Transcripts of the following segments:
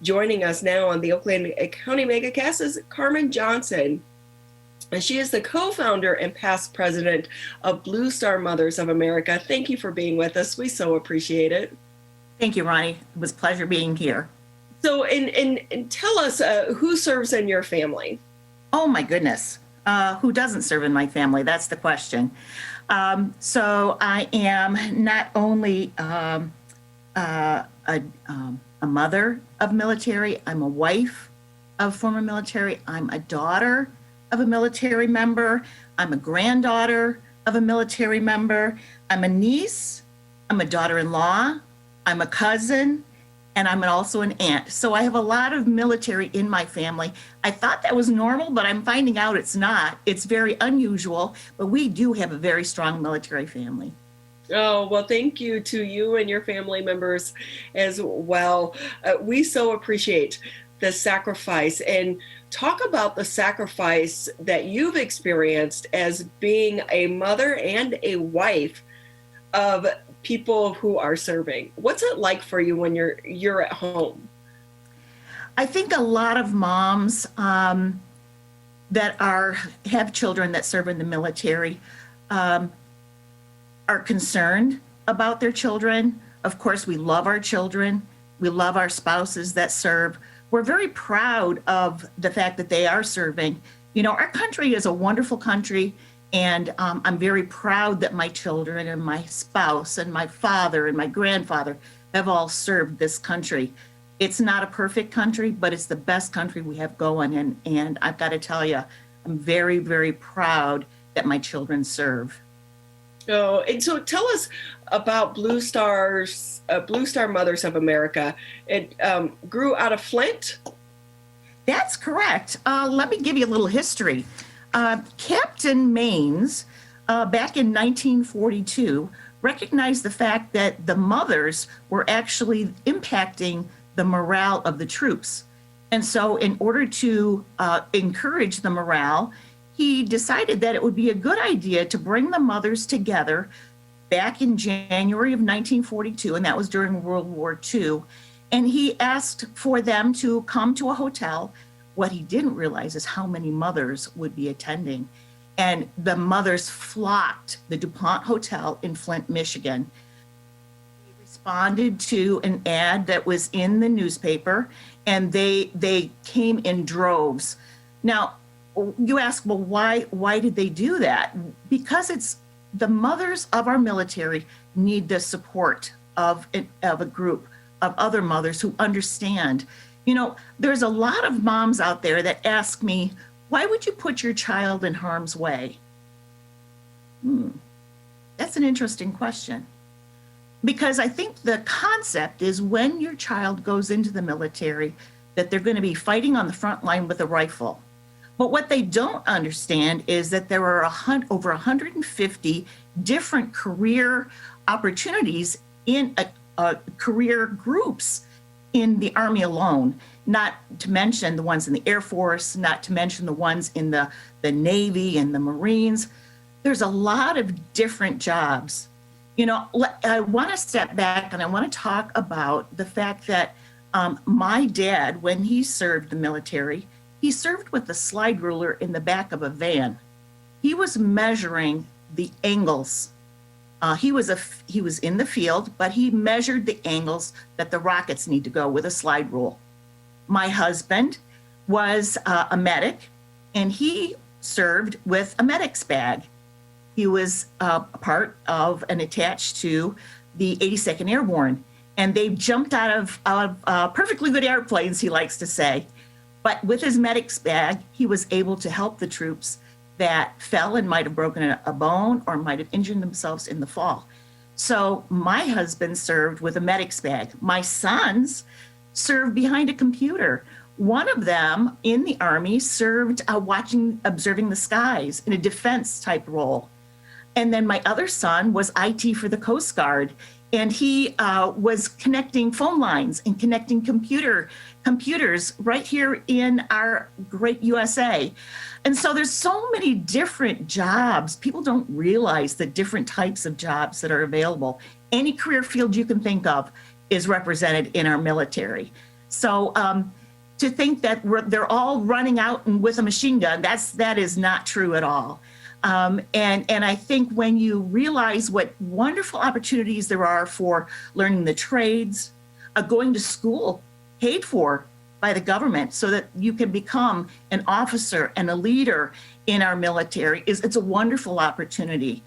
Joining us now on the Oakland County MegaCast is Carmen Johnson. And she is the co-founder and past president of Blue Star Mothers of America. Thank you for being with us. We so appreciate it. Thank you, Ronnie. It was a pleasure being here. So, and tell us who serves in your family? Oh my goodness. Who doesn't serve in my family? That's the question. So I am not only a mother of military, I'm a wife of former military, I'm a daughter of a military member, I'm a granddaughter of a military member, I'm a niece, I'm a daughter-in-law, I'm a cousin, and I'm also an aunt. So I have a lot of military in my family. I thought that was normal, but I'm finding out it's not. It's very unusual, but we do have a very strong military family. Oh, well, thank you to you and your family members as well. We so appreciate the sacrifice, and talk about the sacrifice that you've experienced as being a mother and a wife of people who are serving. What's it like for you when you're at home? I think a lot of moms that have children that serve in the military are concerned about their children. Of course, we love our children. We love our spouses that serve. We're very proud of the fact that they are serving. You know, our country is a wonderful country, and I'm very proud that my children and my spouse and my father and my grandfather have all served this country. It's not a perfect country, but it's the best country we have going. And I've got to tell you, I'm very, very proud that my children serve. Oh, and so tell us about Blue Star Mothers of America. It grew out of Flint? That's correct. Let me give you a little history. Captain Maines, back in 1942, recognized the fact that the mothers were actually impacting the morale of the troops. And so in order to encourage the morale, he decided that it would be a good idea to bring the mothers together back in January of 1942, and that was during World War II. And he asked for them to come to a hotel. What he didn't realize is how many mothers would be attending. And the mothers flocked the DuPont Hotel in Flint, Michigan. He responded to an ad that was in the newspaper, and they came in droves. Now, you ask, well, why did they do that? Because it's the mothers of our military need the support of a group of other mothers who understand. You know, there's a lot of moms out there that ask me, why would you put your child in harm's way? That's an interesting question. Because I think the concept is when your child goes into the military, that they're going to be fighting on the front line with a rifle. But what they don't understand is that there are over 150 different career opportunities in career groups in the Army alone, not to mention the ones in the Air Force, not to mention the ones in the Navy and the Marines. There's a lot of different jobs. You know, I want to step back and I want to talk about the fact that my dad, when he served the military, he served with a slide ruler in the back of a van. He was measuring the angles. He was in the field, but he measured the angles that the rockets need to go with a slide rule. My husband was a medic, and he served with a medic's bag. He was a part of and attached to the 82nd Airborne, and they jumped out of perfectly good airplanes, he likes to say. But with his medic's bag, he was able to help the troops that fell and might have broken a bone or might have injured themselves in the fall. So my husband served with a medic's bag. My sons served behind a computer. One of them in the Army served observing the skies in a defense type role. And then my other son was IT for the Coast Guard. And he was connecting phone lines and connecting computers right here in our great USA. And so there's so many different jobs. People don't realize the different types of jobs that are available. Any career field you can think of is represented in our military. So to think that they're all running out and with a machine gun, that is not true at all. And I think when you realize what wonderful opportunities there are for learning the trades, going to school paid for by the government so that you can become an officer and a leader in our military, it's a wonderful opportunity.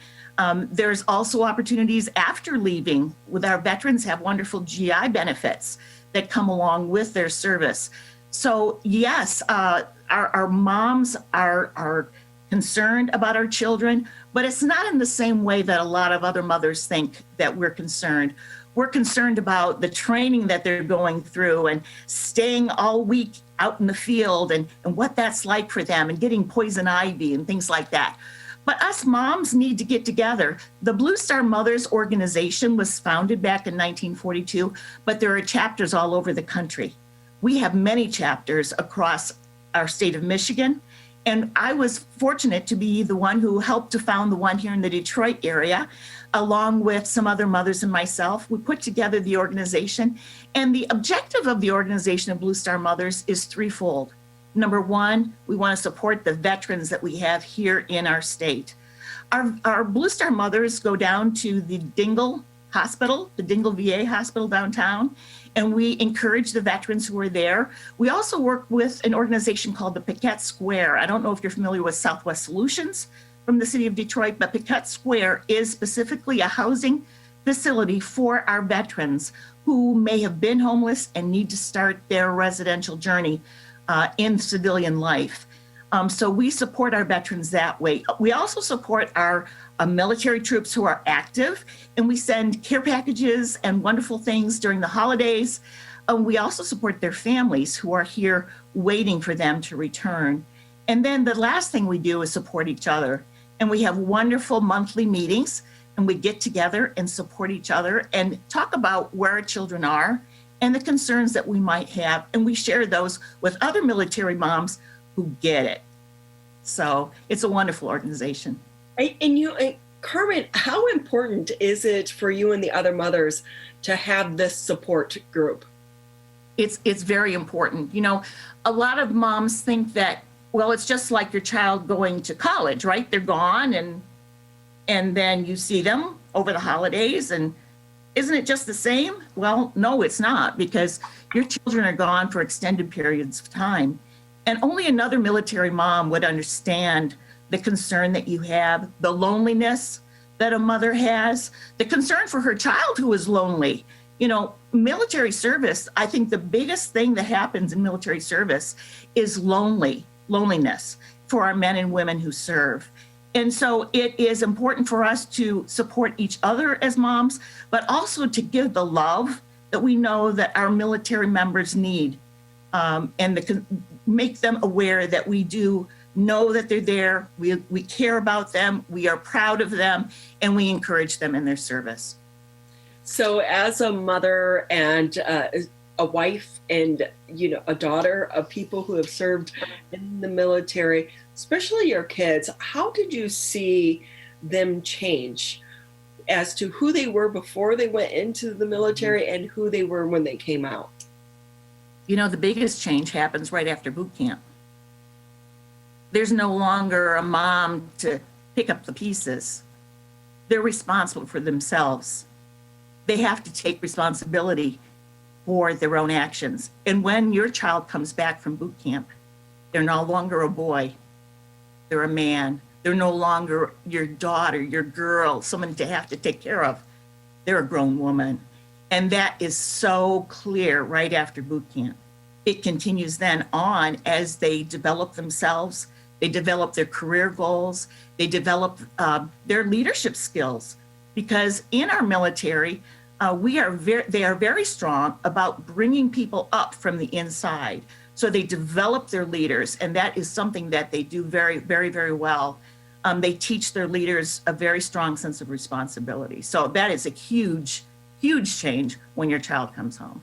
There's also opportunities after leaving. With our veterans have wonderful GI benefits that come along with their service. So yes, our moms are concerned about our children, but it's not in the same way that a lot of other mothers think that we're concerned. We're concerned about the training that they're going through and staying all week out in the field and what that's like for them and getting poison ivy and things like that. But us moms need to get together. The Blue Star Mothers organization was founded back in 1942, but there are chapters all over the country. We have many chapters across our state of Michigan. And I was fortunate to be the one who helped to found the one here in the Detroit area, along with some other mothers and myself. We put together the organization. And the objective of the organization of Blue Star Mothers is threefold. Number one, we want to support the veterans that we have here in our state. Our Blue Star Mothers go down to the Dingle Hospital, the Dingle VA Hospital downtown, and we encourage the veterans who are there. We also work with an organization called the Piquette Square. I don't know if you're familiar with Southwest Solutions from the city of Detroit, but Piquette Square is specifically a housing facility for our veterans who may have been homeless and need to start their residential journey in civilian life. So we support our veterans that way. We also support our military troops who are active, and we send care packages and wonderful things during the holidays. We also support their families who are here waiting for them to return. And then the last thing we do is support each other. And we have wonderful monthly meetings, and we get together and support each other and talk about where our children are and the concerns that we might have. And we share those with other military moms who get it. So it's a wonderful organization. Carmen, how important is it for you and the other mothers to have this support group? It's very important. You know, a lot of moms think that, well, it's just like your child going to college, right? They're gone and then you see them over the holidays, and isn't it just the same? Well, no, it's not, because your children are gone for extended periods of time. And only another military mom would understand the concern that you have, the loneliness that a mother has, the concern for her child who is lonely. You know, military service, I think the biggest thing that happens in military service is loneliness for our men and women who serve. And so it is important for us to support each other as moms, but also to give the love that we know that our military members need, and make them aware that we do know that they're there, we care about them, we are proud of them, and we encourage them in their service. So as a mother and a wife and, you know, a daughter of people who have served in the military, especially your kids, how did you see them change as to who they were before they went into the military and who they were when they came out? You know, the biggest change happens right after boot camp. There's no longer a mom to pick up the pieces. They're responsible for themselves. They have to take responsibility for their own actions. And when your child comes back from boot camp, they're no longer a boy, they're a man. They're no longer your daughter, your girl, someone to have to take care of. They're a grown woman. And that is so clear right after boot camp. It continues then on as they develop themselves, they develop their career goals, they develop their leadership skills. Because in our military, they are very strong about bringing people up from the inside. So they develop their leaders, and that is something that they do very, very, very well. They teach their leaders a very strong sense of responsibility. So that is a huge, huge change when your child comes home.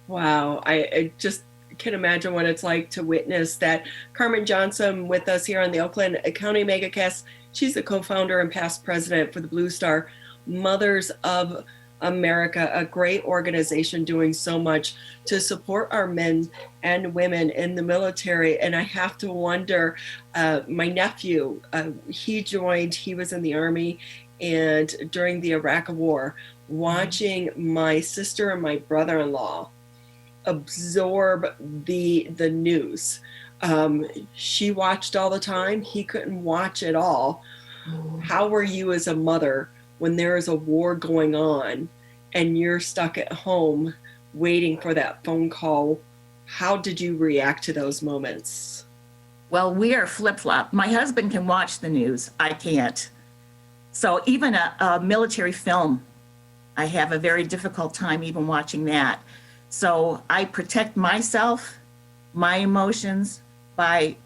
Wow, I just can imagine what it's like to witness that. Carmen Johnson with us here on the Oakland County Megacast. She's the co-founder and past president for the Blue Star Mothers of America, a great organization doing so much to support our men and women in the military. And I have to wonder, my nephew, he was in the Army, and during the Iraq War, watching my sister and my brother-in-law absorb the news. She watched all the time. He couldn't watch it all. How were you as a mother when there is a war going on and you're stuck at home waiting for that phone call? How did you react to those moments? Well, we are flip-flop. My husband can watch the news. I can't. So even a military film, I have a very difficult time even watching that. So I protect myself, my emotions, by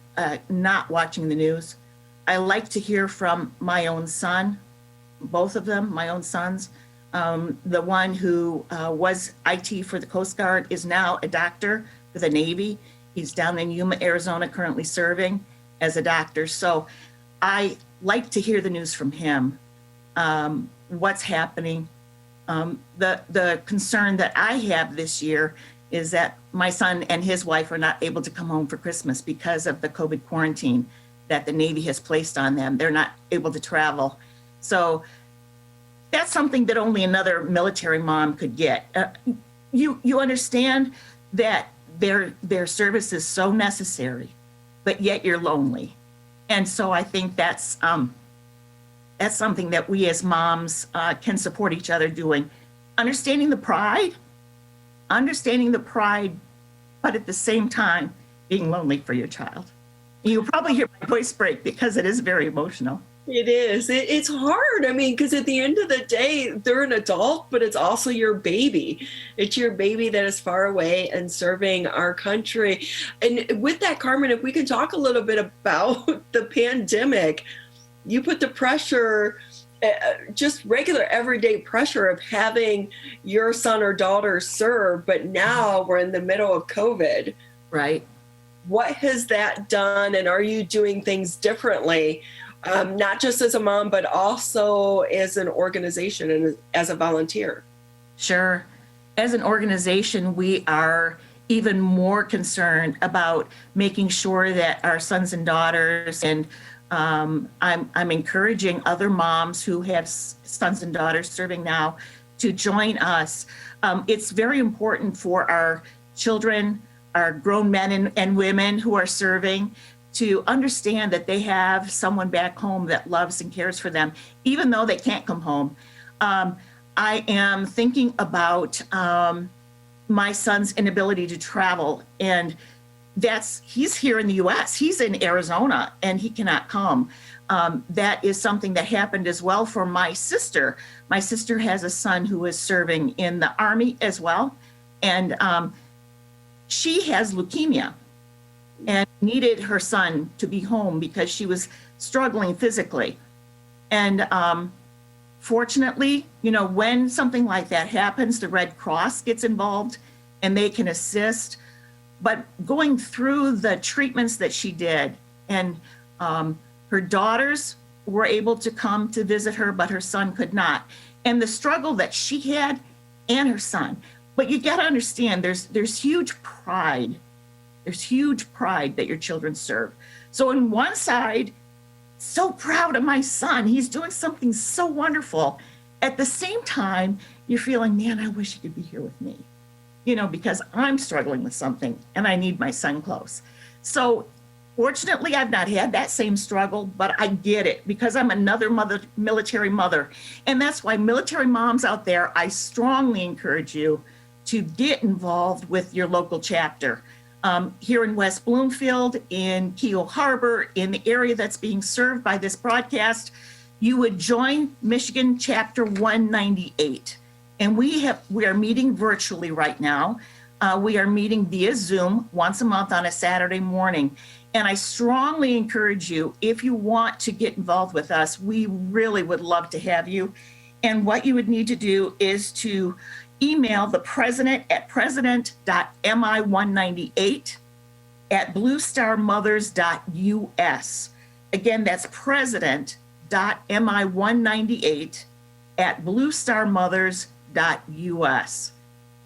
not watching the news. I like to hear from my own son, both of them, my own sons. The one who was IT for the Coast Guard is now a doctor for the Navy. He's down in Yuma, Arizona, currently serving as a doctor. So I like to hear the news from him, what's happening. The concern that I have this year is that my son and his wife are not able to come home for Christmas because of the COVID quarantine that the Navy has placed on them. They're not able to travel. So that's something that only another military mom could get. You understand that their service is so necessary, but yet you're lonely. And so I think that's something that we as moms can support each other doing. Understanding the pride, but at the same time, being lonely for your child. You'll probably hear my voice break because it is very emotional. It is. It's hard. I mean, because at the end of the day, they're an adult, but it's also your baby. It's your baby that is far away and serving our country. And with that, Carmen, if we can talk a little bit about the pandemic, you put the pressure, just regular everyday pressure of having your son or daughter serve, but now we're in the middle of COVID. Right. What has that done, and are you doing things differently, not just as a mom, but also as an organization and as a volunteer? Sure. As an organization, we are even more concerned about making sure that our sons and daughters, and I'm encouraging other moms who have sons and daughters serving now to join us. It's very important for our children, our grown men and women who are serving, to understand that they have someone back home that loves and cares for them, even though they can't come home. I am thinking about my son's inability to travel, and he's here in the US, he's in Arizona, and he cannot come. That is something that happened as well for my sister. My sister has a son who is serving in the Army as well, and she has leukemia and needed her son to be home because she was struggling physically. And fortunately, when something like that happens, the Red Cross gets involved and they can assist. But going through the treatments that she did, and her daughters were able to come to visit her, but her son could not. And the struggle that she had and her son. But you got to understand, there's huge pride. There's huge pride that your children serve. So on one side, so proud of my son. He's doing something so wonderful. At the same time, you're feeling, man, I wish he could be here with me. Because I'm struggling with something and I need my son close. So fortunately, I've not had that same struggle, but I get it because I'm another military mother. And that's why military moms out there, I strongly encourage you to get involved with your local chapter. Here in West Bloomfield, in Keogh Harbor, in the area that's being served by this broadcast, you would join Michigan Chapter 198. And we are meeting virtually right now. We are meeting via Zoom once a month on a Saturday morning. And I strongly encourage you, if you want to get involved with us, we really would love to have you. And what you would need to do is to email the president at president.mi198@bluestarmothers.us. Again, that's president.mi198@bluestarmothers.us.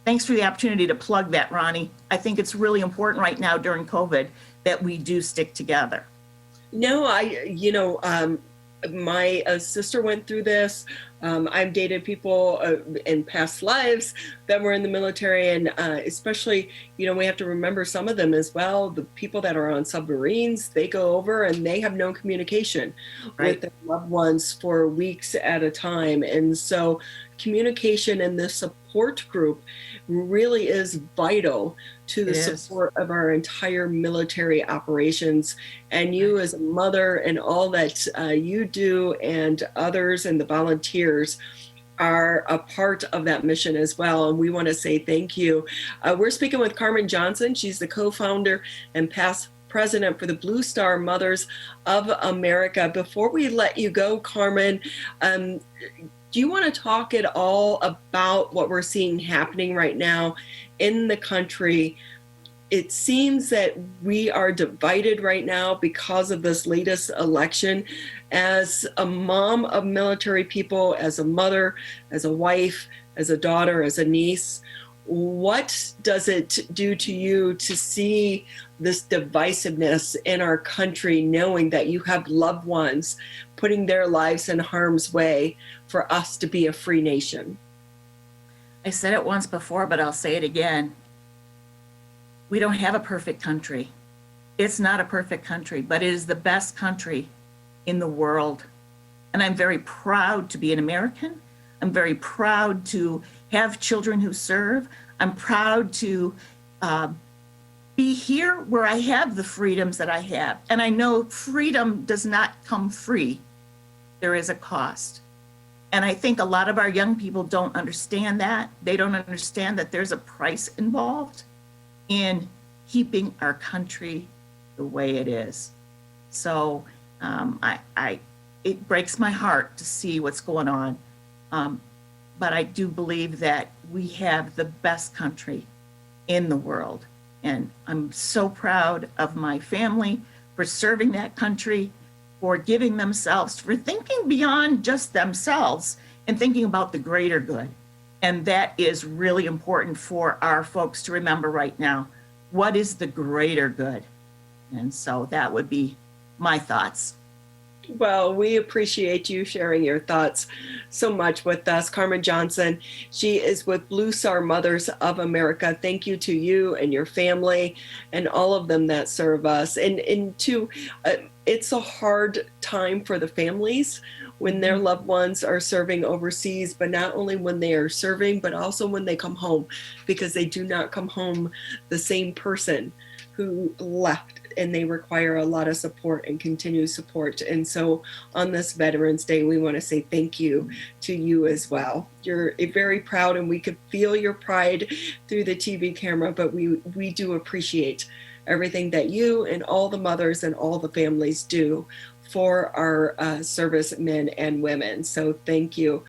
Thanks for the opportunity to plug that, Ronnie. I think it's really important right now during COVID that we do stick together. No, my sister went through this. I've dated people in past lives that were in the military, and especially, we have to remember some of them as well. The people that are on submarines, they go over and they have no communication with their loved ones for weeks at a time. And so communication in this support group really is vital to the support of our entire military operations. And you as a mother and all that you do, and others and the volunteers are a part of that mission as well. And we want to say thank you. We're speaking with Carmen Johnson. She's the co-founder and past president for the Blue Star Mothers of America. Before we let you go, Carmen, do you want to talk at all about what we're seeing happening right now in the country? It seems that we are divided right now because of this latest election. As a mom of military people, as a mother, as a wife, as a daughter, as a niece, what does it do to you to see this divisiveness in our country, knowing that you have loved ones putting their lives in harm's way for us to be a free nation? I said it once before, but I'll say it again. We don't have a perfect country. It's not a perfect country, but it is the best country in the world. And I'm very proud to be an American. I'm very proud to have children who serve. I'm proud to be here where I have the freedoms that I have. And I know freedom does not come free. There is a cost. And I think a lot of our young people don't understand that. They don't understand that there's a price involved in keeping our country the way it is. So it breaks my heart to see what's going on. But I do believe that we have the best country in the world. And I'm so proud of my family for serving that country, for giving themselves, for thinking beyond just themselves and thinking about the greater good. And that is really important for our folks to remember right now. What is the greater good? And so that would be my thoughts. Well, we appreciate you sharing your thoughts so much with us. Carmen Johnson, she is with Blue Star Mothers of America. Thank you to you and your family and all of them that serve us. And it's a hard time for the families when their loved ones are serving overseas, but not only when they are serving, but also when they come home, because they do not come home the same person who left, and they require a lot of support and continued support. And so on this Veterans Day, we want to say thank you to you as well. You're very proud, and we could feel your pride through the TV camera, but we do appreciate everything that you and all the mothers and all the families do for our servicemen and women. So thank you.